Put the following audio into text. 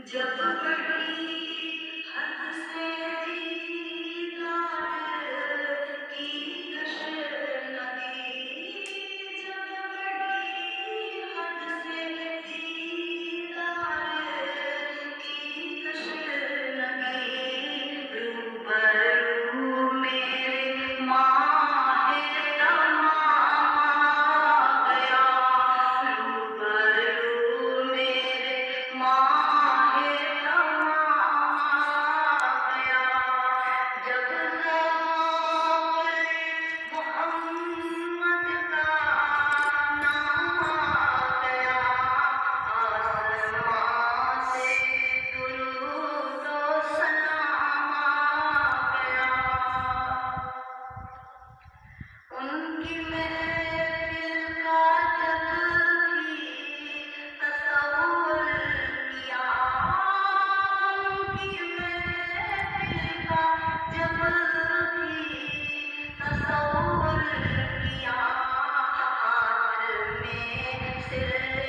जब बड़ी हद से दीदार की तशन्नगी, जब बड़ी हद से दीदार की तशन्नगी, रूबरू मेरे माहे तमाम आ गया, रूबरू मेरे माहे तमाम आ गया। जब ज़ाक़िर मोहम्मद का नाम आ गया, आसमां से दुरूद व सलाम आ गया। उनकी महफ़िल का जब भी तसव्वुर किया, उनकी महफ़िल का जब भी तसव्वुर किया, हाथ में सिर